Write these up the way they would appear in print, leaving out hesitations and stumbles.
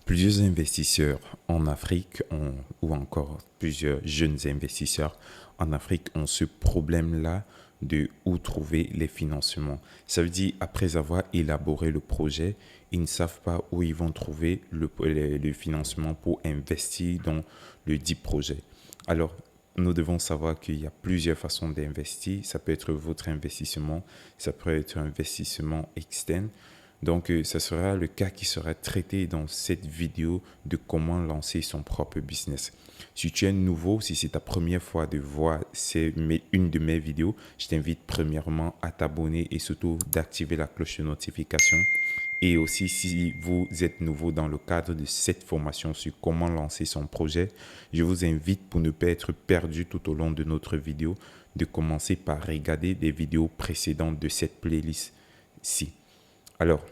Plusieurs investisseurs en Afrique ou encore plusieurs jeunes investisseurs en Afrique ont ce problème-là de où trouver les financements. Ça veut dire, après avoir élaboré le projet, ils ne savent pas où ils vont trouver le financement pour investir dans le dit projet. Alors, nous devons savoir qu'il y a plusieurs façons d'investir. Ça peut être votre investissement, ça peut être un investissement externe. Donc, ce sera le cas qui sera traité dans cette vidéo de comment lancer son propre business. Si tu es nouveau, si c'est ta première fois de voir une de mes vidéos, je t'invite premièrement à t'abonner et surtout d'activer la cloche de notification. Et aussi, si vous êtes nouveau dans le cadre de cette formation sur comment lancer son projet, je vous invite, pour ne pas être perdu tout au long de notre vidéo, de commencer par regarder des vidéos précédentes de cette playlist-ci. Alors,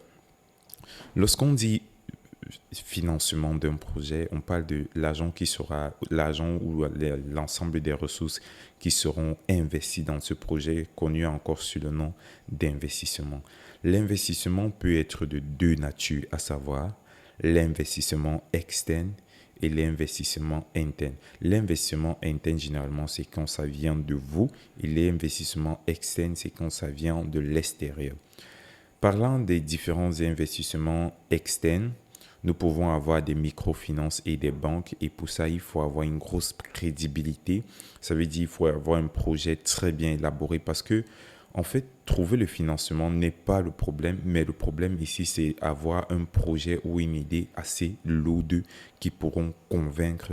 lorsqu'on dit financement d'un projet, on parle de l'argent qui sera, l'argent ou l'ensemble des ressources qui seront investies dans ce projet, connu encore sous le nom d'investissement. L'investissement peut être de deux natures, à savoir l'investissement externe et l'investissement interne. L'investissement interne, généralement, c'est quand ça vient de vous, et l'investissement externe, c'est quand ça vient de l'extérieur. Parlant des différents investissements externes, nous pouvons avoir des microfinances et des banques, et pour ça, il faut avoir une grosse crédibilité. Ça veut dire qu'il faut avoir un projet très bien élaboré parce que, en fait, trouver le financement n'est pas le problème, mais le problème ici, c'est avoir un projet ou une idée assez lourde qui pourront convaincre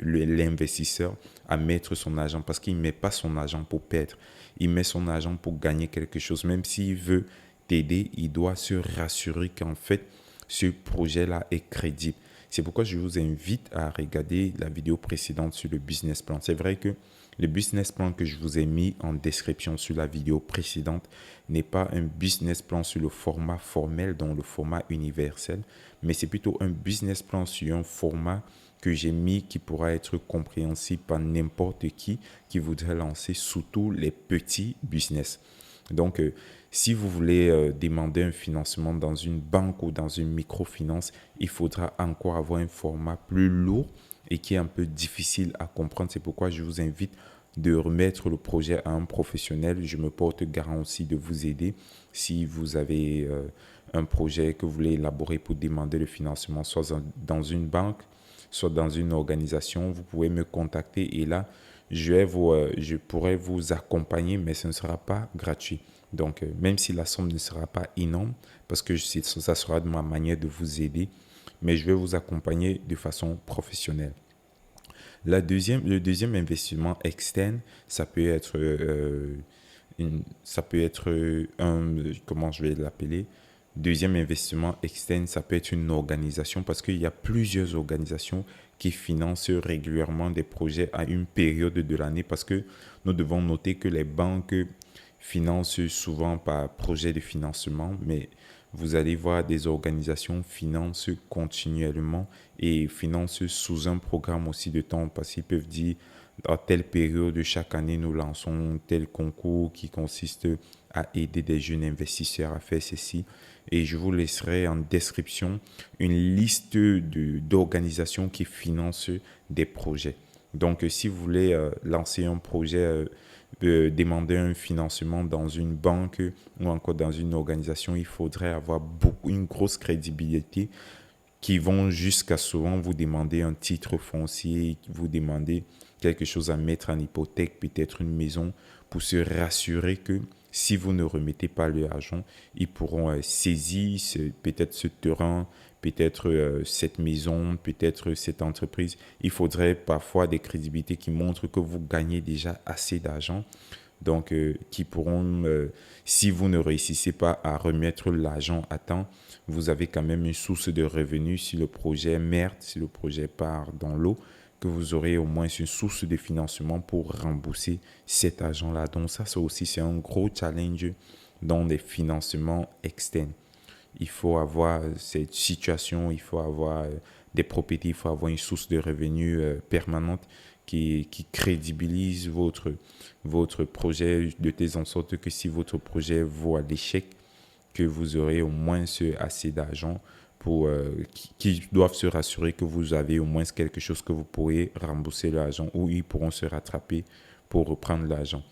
l'investisseur à mettre son argent, parce qu'il ne met pas son argent pour perdre, il met son argent pour gagner quelque chose. Même s'il veut t'aider, il doit se rassurer qu'en fait, ce projet-là est crédible. C'est pourquoi je vous invite à regarder la vidéo précédente sur le business plan. C'est vrai que le business plan que je vous ai mis en description sur la vidéo précédente n'est pas un business plan sur le format formel, dans le format universel, mais c'est plutôt un business plan sur un format que j'ai mis qui pourra être compréhensible par n'importe qui voudrait lancer, surtout les petits business. Donc, si vous voulez demander un financement dans une banque ou dans une microfinance, il faudra encore avoir un format plus lourd et qui est un peu difficile à comprendre. C'est pourquoi je vous invite de remettre le projet à un professionnel. Je me porte garant aussi de vous aider si vous avez un projet que vous voulez élaborer pour demander le financement, soit dans une banque, soit dans une organisation. Vous pouvez me contacter et là, je pourrais vous accompagner, mais ce ne sera pas gratuit. Donc, même si la somme ne sera pas énorme, parce que ça sera de ma manière de vous aider, mais je vais vous accompagner de façon professionnelle. Le deuxième investissement externe, ça peut être, comment je vais l'appeler? Deuxième investissement externe, ça peut être une organisation parce qu'il y a plusieurs organisations qui financent régulièrement des projets à une période de l'année parce que nous devons noter que les banques financent souvent par projet de financement, mais vous allez voir des organisations financent continuellement et financent sous un programme aussi de temps parce qu'ils peuvent dire à telle période de chaque année, nous lançons tel concours qui consiste à aider des jeunes investisseurs à faire ceci. Et je vous laisserai en description une liste d'organisations qui financent des projets. Donc, si vous voulez lancer un projet, demander un financement dans une banque ou encore dans une organisation, il faudrait avoir une grosse crédibilité qui vont jusqu'à souvent vous demander un titre foncier, vous demander quelque chose à mettre en hypothèque, peut-être une maison, pour se rassurer que si vous ne remettez pas l'argent, ils pourront saisir peut-être ce terrain, peut-être cette maison, peut-être cette entreprise. Il faudrait parfois des crédibilités qui montrent que vous gagnez déjà assez d'argent. Donc, qui pourront, si vous ne réussissez pas à remettre l'argent à temps, vous avez quand même une source de revenus si le projet merde, si le projet part dans l'eau, que vous aurez au moins une source de financement pour rembourser cet argent-là. Donc ça, c'est un gros challenge dans les financements externes. Il faut avoir cette situation, il faut avoir des propriétés, il faut avoir une source de revenus permanente qui crédibilise votre projet de telle en sorte que si votre projet vaut à l'échec, que vous aurez au moins assez d'argent qui doivent se rassurer que vous avez au moins quelque chose que vous pourrez rembourser l'argent ou ils pourront se rattraper pour reprendre l'argent.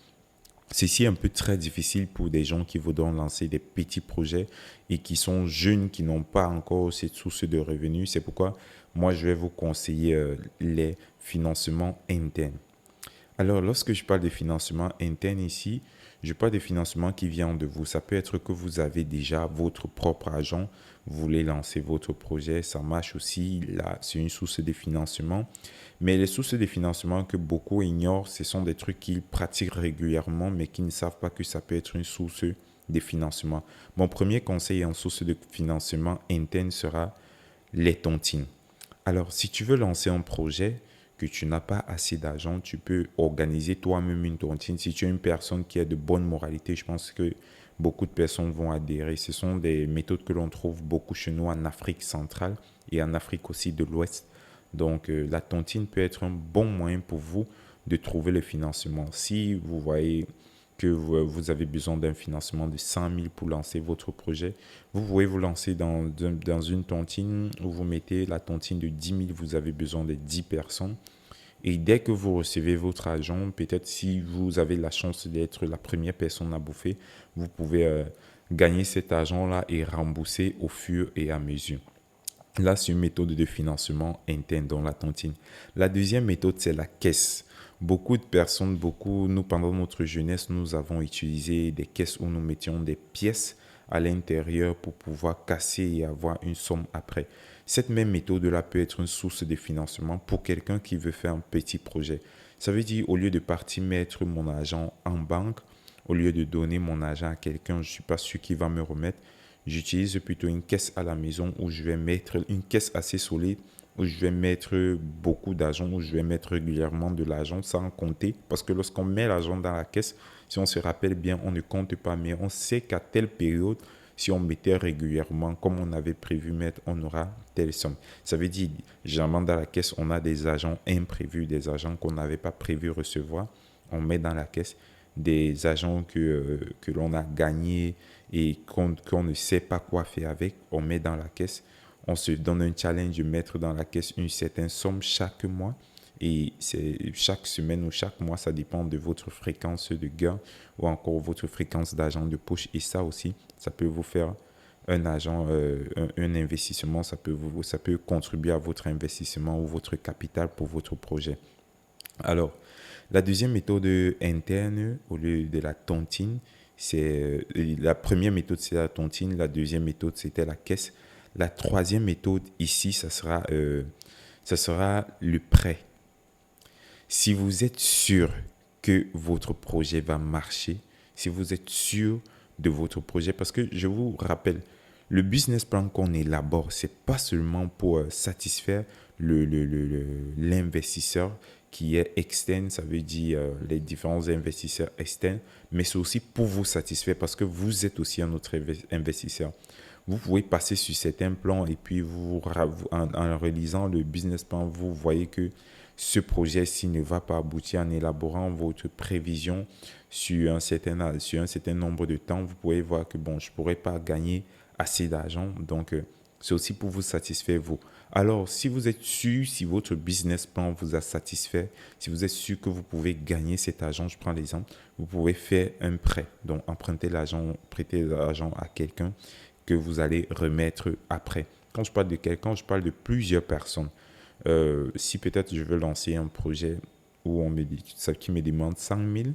Ceci est un peu très difficile pour des gens qui voudront lancer des petits projets et qui sont jeunes, qui n'ont pas encore cette source de revenus. C'est pourquoi moi, je vais vous conseiller les financements internes. Alors, lorsque je parle de financement interne ici, je parle de financement qui vient de vous. Ça peut être que vous avez déjà votre propre argent, vous voulez lancer votre projet, ça marche aussi. Là, c'est une source de financement. Mais les sources de financement que beaucoup ignorent, ce sont des trucs qu'ils pratiquent régulièrement, mais qui ne savent pas que ça peut être une source de financement. Mon premier conseil en source de financement interne sera les tontines. Alors, si tu veux lancer un projet, que tu n'as pas assez d'argent, tu peux organiser toi-même une tontine. Si tu es une personne qui a de bonne moralité, je pense que beaucoup de personnes vont adhérer. Ce sont des méthodes que l'on trouve beaucoup chez nous en Afrique centrale et en Afrique aussi de l'Ouest. Donc, la tontine peut être un bon moyen pour vous de trouver le financement. Si vous voyez que vous avez besoin d'un financement de 100 000 pour lancer votre projet, vous pouvez vous lancer dans une tontine où vous mettez la tontine de 10 000, vous avez besoin de 10 personnes. Et dès que vous recevez votre argent, peut-être si vous avez la chance d'être la première personne à bouffer, vous pouvez gagner cet argent-là et rembourser au fur et à mesure. Là, c'est une méthode de financement interne dans la tontine. La deuxième méthode, c'est la caisse. Beaucoup de personnes, nous, pendant notre jeunesse, nous avons utilisé des caisses où nous mettions des pièces à l'intérieur pour pouvoir casser et avoir une somme après. Cette même méthode-là peut être une source de financement pour quelqu'un qui veut faire un petit projet. Ça veut dire, au lieu de partir mettre mon argent en banque, au lieu de donner mon argent à quelqu'un, je ne suis pas sûr qu'il va me remettre, j'utilise plutôt une caisse à la maison où je vais mettre une caisse assez solide, où je vais mettre beaucoup d'argent, où je vais mettre régulièrement de l'argent sans compter. Parce que lorsqu'on met l'argent dans la caisse, si on se rappelle bien, on ne compte pas, mais on sait qu'à telle période, si on mettait régulièrement, comme on avait prévu mettre, on aura telle somme. Ça veut dire, généralement dans la caisse, on a des agents imprévus, des agents qu'on n'avait pas prévu recevoir. On met dans la caisse des agents que l'on a gagnés et qu'on ne sait pas quoi faire avec. On met dans la caisse. On se donne un challenge de mettre dans la caisse une certaine somme chaque mois. Et c'est chaque semaine ou chaque mois, ça dépend de votre fréquence de gain ou encore votre fréquence d'argent de poche. Et ça aussi, ça peut vous faire un investissement, ça peut contribuer à votre investissement ou votre capital pour votre projet. Alors, la deuxième méthode interne, au lieu de la tontine, c'est la première méthode, c'est la tontine. La deuxième méthode, c'était la caisse. La troisième méthode ici, ça sera le prêt. Si vous êtes sûr que votre projet va marcher, si vous êtes sûr de votre projet, parce que je vous rappelle, le business plan qu'on élabore, c'est pas seulement pour satisfaire l'investisseur qui est externe, ça veut dire les différents investisseurs externes, mais c'est aussi pour vous satisfaire parce que vous êtes aussi un autre investisseur. Vous pouvez passer sur certains plans et puis en relisant le business plan, vous voyez que ce projet-ci ne va pas aboutir. En élaborant votre prévision sur un certain nombre de temps, vous pouvez voir que bon, je ne pourrais pas gagner assez d'argent. Donc, c'est aussi pour vous satisfaire vous. Alors, si vous êtes sûr, si votre business plan vous a satisfait, si vous êtes sûr que vous pouvez gagner cet argent, je prends l'exemple, vous pouvez faire un prêt. Donc, prêter l'argent à quelqu'un que vous allez remettre après. Quand je parle de quelqu'un, je parle de plusieurs personnes. Si peut-être je veux lancer un projet où qui me demande 100 000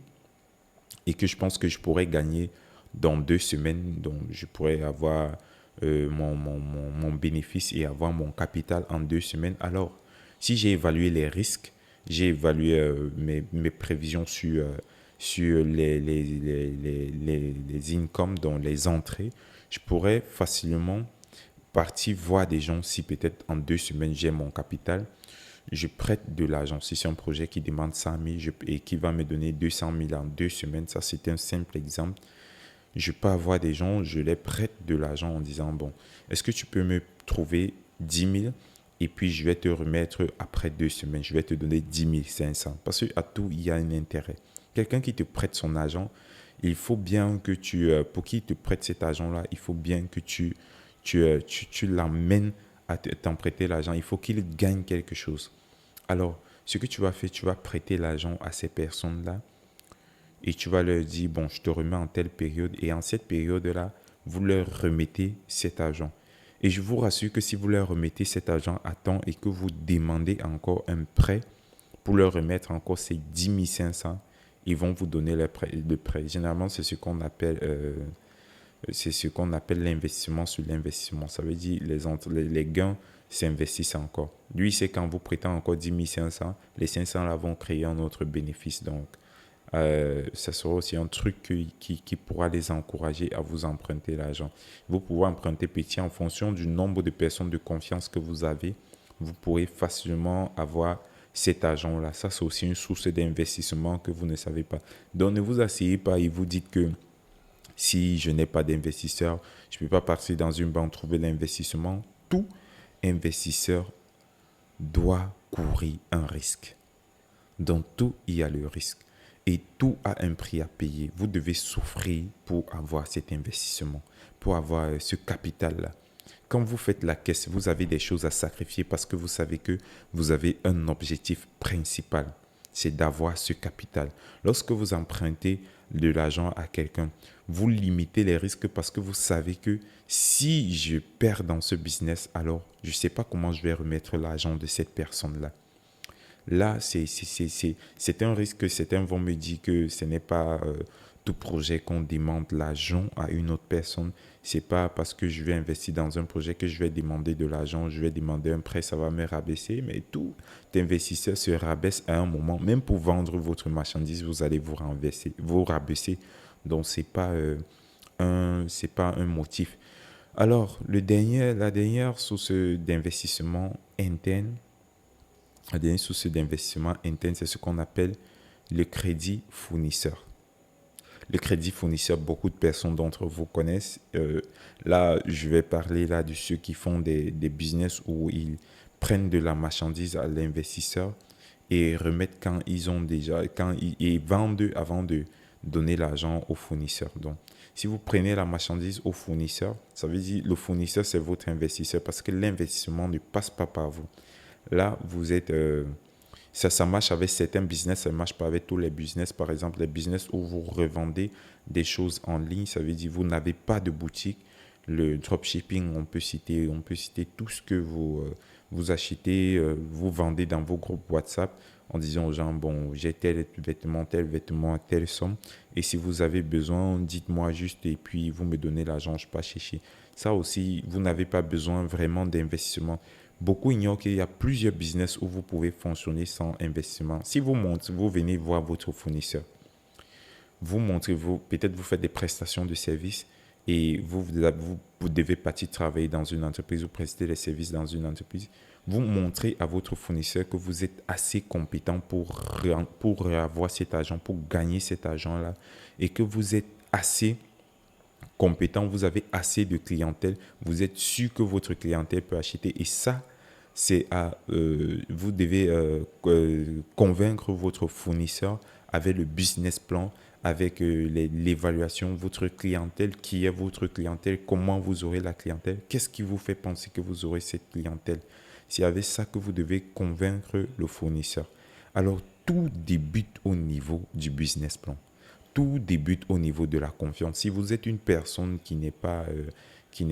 et que je pense que je pourrais gagner dans 2 semaines, donc je pourrais avoir mon bénéfice et avoir mon capital en 2 semaines. Alors, si j'ai évalué les risques, j'ai évalué mes prévisions sur les incomes, donc les entrées, je pourrais facilement partir voir des gens si peut-être en 2 semaines j'ai mon capital, je prête de l'argent. Si c'est un projet qui demande 100 000 et qui va me donner 200 000 en 2 semaines, ça c'est un simple exemple. Je peux avoir des gens, je les prête de l'argent en disant, bon, est-ce que tu peux me trouver 10 000 et puis je vais te remettre après 2 semaines, je vais te donner 10 500. Parce qu'à tout, il y a un intérêt. Quelqu'un qui te prête son argent, il faut bien que pour qu'il te prête cet argent-là, il faut bien que tu tu l'amènes à t'emprunter l'argent. Il faut qu'il gagne quelque chose. Alors, ce que tu vas faire, tu vas prêter l'argent à ces personnes-là et tu vas leur dire, bon, je te remets en telle période et en cette période-là, vous leur remettez cet argent. Et je vous rassure que si vous leur remettez cet argent à temps et que vous demandez encore un prêt pour leur remettre encore ces 10 500, ils vont vous donner le prêt. Généralement, c'est ce qu'on appelle l'investissement sur l'investissement. Ça veut dire les gains s'investissent encore. Lui, c'est quand vous prêtez encore 10 500, les 500 là vont créer un autre bénéfice. Donc, ça sera aussi un truc qui pourra les encourager à vous emprunter l'argent. Vous pouvez emprunter petit en fonction du nombre de personnes de confiance que vous avez. Vous pourrez facilement avoir cet argent-là. Ça, c'est aussi une source d'investissement que vous ne savez pas. Donc, ne vous asseyez pas et vous dites que si je n'ai pas d'investisseur, je ne peux pas partir dans une banque trouver l'investissement. Tout investisseur doit courir un risque. Dans tout, il y a le risque. Et tout a un prix à payer. Vous devez souffrir pour avoir cet investissement, pour avoir ce capital-là. Quand vous faites la caisse, vous avez des choses à sacrifier parce que vous savez que vous avez un objectif principal. C'est d'avoir ce capital. Lorsque vous empruntez de l'argent à quelqu'un, vous limitez les risques parce que vous savez que si je perds dans ce business, alors je ne sais pas comment je vais remettre l'argent de cette personne-là. Là, c'est un risque. Certains vont me dire que ce n'est pas tout projet qu'on demande l'argent à une autre personne. Ce n'est pas parce que je vais investir dans un projet que je vais demander de l'argent, je vais demander un prêt, ça va me rabaisser. Mais tout investisseur se rabaisse à un moment. Même pour vendre votre marchandise, vous allez vous rabaisser. Donc, ce n'est pas, c'est pas un motif. Alors, la dernière source d'investissement interne, la dernière source d'investissement interne, c'est ce qu'on appelle le crédit fournisseur. Le crédit fournisseur, beaucoup de personnes d'entre vous connaissent. Là, je vais parler là de ceux qui font des business où ils prennent de la marchandise à l'investisseur et remettent quand ils ont déjà, ils vendent avant de donner l'argent au fournisseur. Donc, si vous prenez la marchandise au fournisseur, ça veut dire le fournisseur, c'est votre investisseur parce que l'investissement ne passe pas par vous. Là, vous êtes... ça marche avec certains business, ça ne marche pas avec tous les business. Par exemple, les business où vous revendez des choses en ligne, ça veut dire que vous n'avez pas de boutique. Le dropshipping, on peut citer tout ce que vous achetez, vous vendez dans vos groupes WhatsApp en disant aux gens, bon, j'ai tel vêtement, telle somme. Et si vous avez besoin, dites-moi juste et puis vous me donnez l'argent, je ne peux pas chercher. Ça aussi, vous n'avez pas besoin vraiment d'investissement. Beaucoup ignorent qu'il y a plusieurs business où vous pouvez fonctionner sans investissement. Si vous montez, vous venez voir votre fournisseur, vous montrez, peut-être vous faites des prestations de services et vous devez partir travailler dans une entreprise ou prester les services dans une entreprise. Vous montrez à votre fournisseur que vous êtes assez compétent pour avoir cet argent, pour gagner cet argent-là et que vous êtes assez compétent, vous avez assez de clientèle, vous êtes sûr que votre clientèle peut acheter et ça, vous devez convaincre votre fournisseur avec le business plan, avec l'évaluation, votre clientèle, qui est votre clientèle, comment vous aurez la clientèle, qu'est-ce qui vous fait penser que vous aurez cette clientèle. C'est avec ça que vous devez convaincre le fournisseur. Alors, tout débute au niveau du business plan. Tout débute au niveau de la confiance. Si vous êtes une personne qui n'est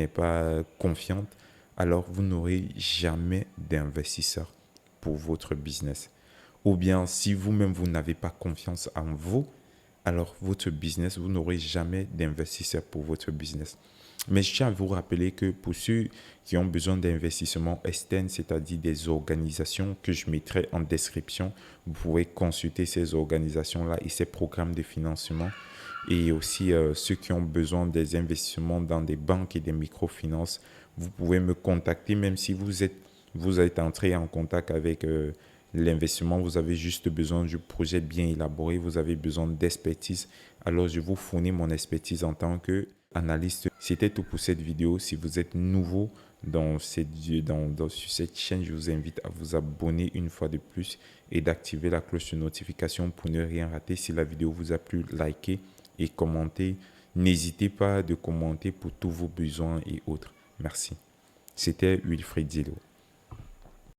pas confiante, alors vous n'aurez jamais d'investisseur pour votre business. Ou bien si vous-même vous n'avez pas confiance en vous, alors votre business, vous n'aurez jamais d'investisseur pour votre business. Mais je tiens à vous rappeler que pour ceux qui ont besoin d'investissement externe, c'est-à-dire des organisations que je mettrai en description, vous pouvez consulter ces organisations-là et ces programmes de financement. Et aussi ceux qui ont besoin des investissements dans des banques et des microfinances, vous pouvez me contacter même si vous êtes entré en contact avec l'investissement, vous avez juste besoin du projet bien élaboré, vous avez besoin d'expertise. Alors je vous fournis mon expertise en tant que analyste. C'était tout pour cette vidéo. Si vous êtes nouveau sur cette chaîne, je vous invite à vous abonner une fois de plus et d'activer la cloche de notification pour ne rien rater. Si la vidéo vous a plu, likez et commentez. N'hésitez pas de commenter pour tous vos besoins et autres. Merci. C'était Wilfried Dilo.